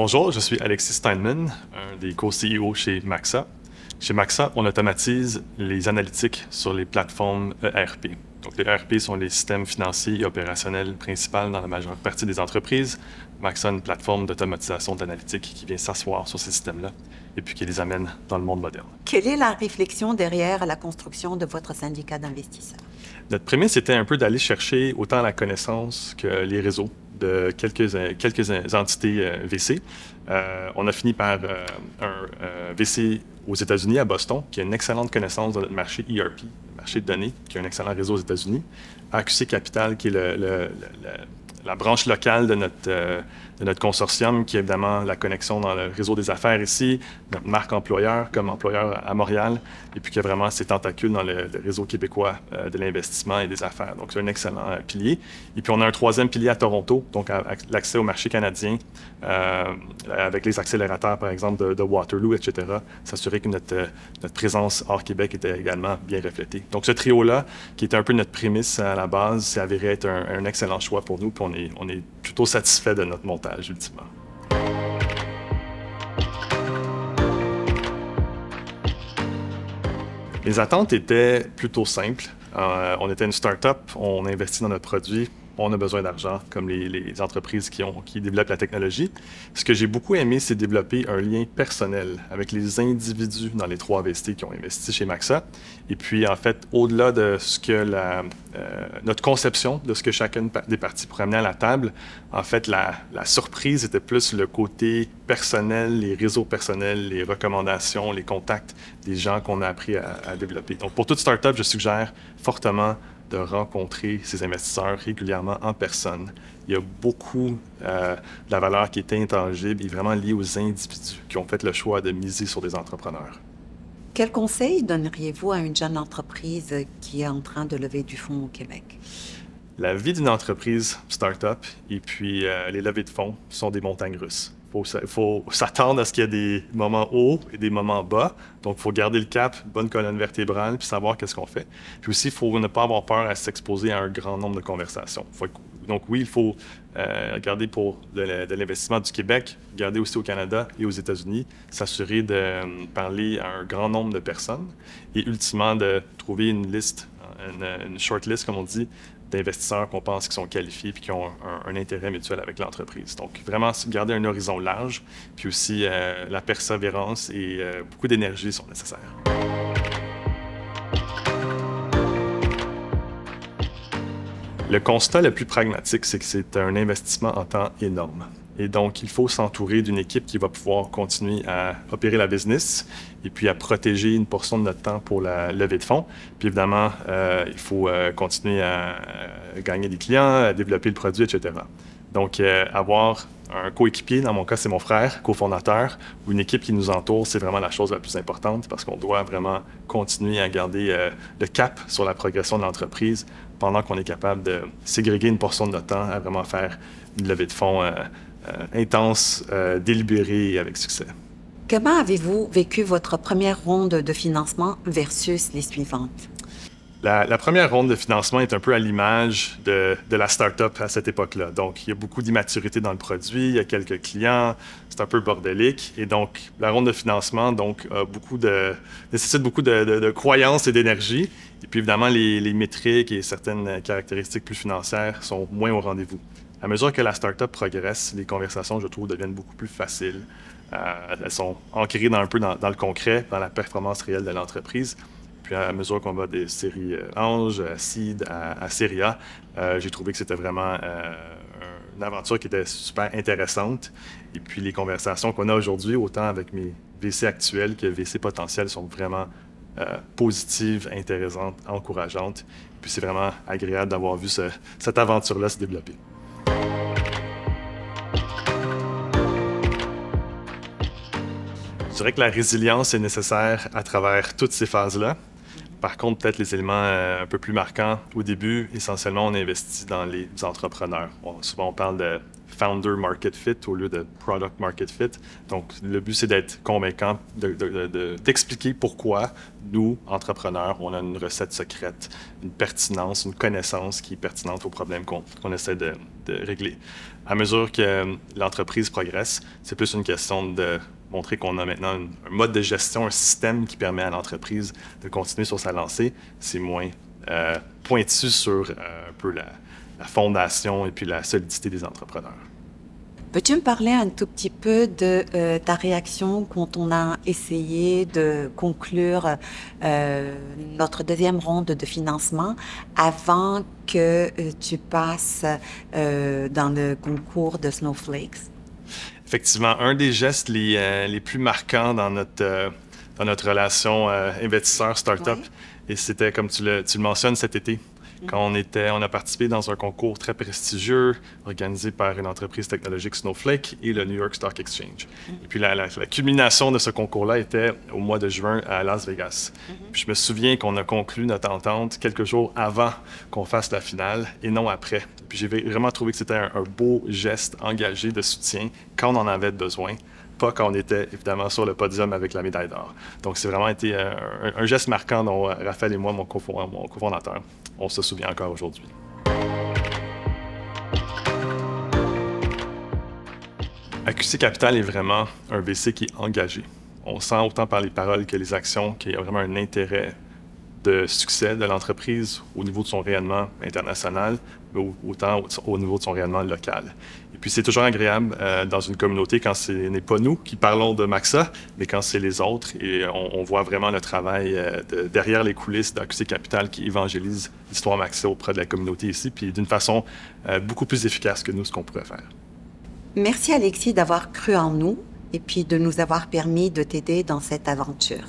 Bonjour, je suis Alexis Steinman, un des co-CEO chez Maxa. Chez Maxa, on automatise les analytiques sur les plateformes ERP. Donc, les ERP sont les systèmes financiers et opérationnels principaux dans la majeure partie des entreprises. Maxa a une plateforme d'automatisation d'analytiques qui vient s'asseoir sur ces systèmes-là et puis qui les amène dans le monde moderne. Quelle est la réflexion derrière la construction de votre syndicat d'investisseurs? Notre prémisse était un peu d'aller chercher autant la connaissance que les réseaux de quelques entités VC. On a fini par un VC aux États-Unis, à Boston, qui a une excellente connaissance de notre marché ERP, le marché de données, qui a un excellent réseau aux États-Unis. AQC Capital, qui est la branche locale de notre consortium, qui est évidemment la connexion dans le réseau des affaires ici, notre marque employeur comme employeur à Montréal, et puis qui a vraiment ses tentacules dans le réseau québécois de l'investissement et des affaires. Donc, c'est un excellent pilier. Et puis, on a un troisième pilier à Toronto, donc l'accès au marché canadien, avec les accélérateurs, par exemple, de Waterloo, etc., s'assurer que notre présence hors Québec était également bien reflétée. Donc, ce trio-là, qui était un peu notre prémisse à la base, s'est avéré être un excellent choix pour nous, puis on est plutôt satisfait de notre montage, ultimement. Les attentes étaient plutôt simples. On était une start-up, on investit dans notre produit, on a besoin d'argent, comme les entreprises qui développent la technologie. Ce que j'ai beaucoup aimé, c'est développer un lien personnel avec les individus dans les 3 VC qui ont investi chez Maxa. Et puis, en fait, au-delà de ce que notre conception de ce que chacune des parties pourrait amener à la table, en fait, la surprise était plus le côté personnel, les réseaux personnels, les recommandations, les contacts des gens qu'on a appris à développer. Donc, pour toute start-up, je suggère fortement de rencontrer ces investisseurs régulièrement en personne. Il y a beaucoup de la valeur qui est intangible et vraiment liée aux individus qui ont fait le choix de miser sur des entrepreneurs. Quel conseil donneriez-vous à une jeune entreprise qui est en train de lever du fonds au Québec? La vie d'une entreprise start-up et puis les levées de fonds sont des montagnes russes. Il faut s'attendre à ce qu'il y ait des moments hauts et des moments bas. Donc, il faut garder le cap, bonne colonne vertébrale, puis savoir qu'est-ce qu'on fait. Puis aussi, il faut ne pas avoir peur à s'exposer à un grand nombre de conversations. Donc oui, il faut regarder pour de l'investissement du Québec, regarder aussi au Canada et aux États-Unis, s'assurer de parler à un grand nombre de personnes et ultimement de trouver une liste, une short list, comme on dit, d'investisseurs qu'on pense qui sont qualifiés et qui ont un intérêt mutuel avec l'entreprise. Donc, vraiment, garder un horizon large, puis aussi la persévérance et beaucoup d'énergie sont nécessaires. Le constat le plus pragmatique, c'est que c'est un investissement en temps énorme. Et donc, il faut s'entourer d'une équipe qui va pouvoir continuer à opérer la business et puis à protéger une portion de notre temps pour la levée de fonds. Puis évidemment, il faut continuer à gagner des clients, à développer le produit, etc. Donc, avoir un coéquipier, dans mon cas, c'est mon frère, cofondateur, ou une équipe qui nous entoure, c'est vraiment la chose la plus importante parce qu'on doit vraiment continuer à garder le cap sur la progression de l'entreprise pendant qu'on est capable de ségréguer une portion de notre temps à vraiment faire une levée de fonds intense, délibérée et avec succès. Comment avez-vous vécu votre première ronde de financement versus les suivantes? La première ronde de financement est un peu à l'image de la start-up à cette époque-là. Donc, il y a beaucoup d'immaturité dans le produit, il y a quelques clients, c'est un peu bordélique. Et donc, la ronde de financement nécessite beaucoup de croyances et d'énergie. Et puis, évidemment, les métriques et certaines caractéristiques plus financières sont moins au rendez-vous. À mesure que la start-up progresse, les conversations, je trouve, deviennent beaucoup plus faciles. Elles sont ancrées un peu dans le concret, dans la performance réelle de l'entreprise. Puis à mesure qu'on va des séries Ange, Seed à Série A, j'ai trouvé que c'était vraiment une aventure qui était super intéressante. Et puis les conversations qu'on a aujourd'hui, autant avec mes VC actuels que VC potentiels, sont vraiment positives, intéressantes, encourageantes. Puis c'est vraiment agréable d'avoir vu cette aventure-là se développer. Je dirais que la résilience est nécessaire à travers toutes ces phases-là. Par contre, peut-être les éléments un peu plus marquants au début, essentiellement, on investit dans les entrepreneurs. Souvent, on parle de founder market fit au lieu de product market fit. Donc, le but, c'est d'être convaincant, d'expliquer pourquoi nous, entrepreneurs, on a une recette secrète, une pertinence, une connaissance qui est pertinente aux problèmes qu'on essaie de de régler. À mesure que l'entreprise progresse, c'est plus une question de montrer qu'on a maintenant un mode de gestion, un système qui permet à l'entreprise de continuer sur sa lancée. C'est moins pointu sur un peu la fondation et puis la solidité des entrepreneurs. Peux-tu me parler un tout petit peu de ta réaction quand on a essayé de conclure notre deuxième ronde de financement avant que tu passes dans le concours de Snowflakes? Effectivement, un des gestes les plus marquants dans notre relation investisseur-startup, Oui. et c'était, comme tu le mentionnes, cet été, quand on a participé dans un concours très prestigieux organisé par une entreprise technologique Snowflake et le New York Stock Exchange. Et puis la culmination de ce concours-là était au mois de juin à Las Vegas. Puis je me souviens qu'on a conclu notre entente quelques jours avant qu'on fasse la finale et non après. Puis j'ai vraiment trouvé que c'était un beau geste engagé de soutien quand on en avait besoin, pas quand on était évidemment sur le podium avec la médaille d'or. Donc c'est vraiment été un geste marquant dont Raphaël et moi, mon cofondateur, on se souvient encore aujourd'hui. AQC Capital est vraiment un VC qui est engagé. On sent autant par les paroles que les actions qu'il y a vraiment un intérêt de succès de l'entreprise au niveau de son rayonnement international, mais autant au niveau de son rayonnement local. Et puis c'est toujours agréable dans une communauté quand ce n'est pas nous qui parlons de Maxa, mais quand c'est les autres. Et on voit vraiment le travail derrière les coulisses d'AQC Capital qui évangélise l'histoire Maxa auprès de la communauté ici, puis d'une façon beaucoup plus efficace que nous, ce qu'on pourrait faire. Merci Alexis d'avoir cru en nous et puis de nous avoir permis de t'aider dans cette aventure.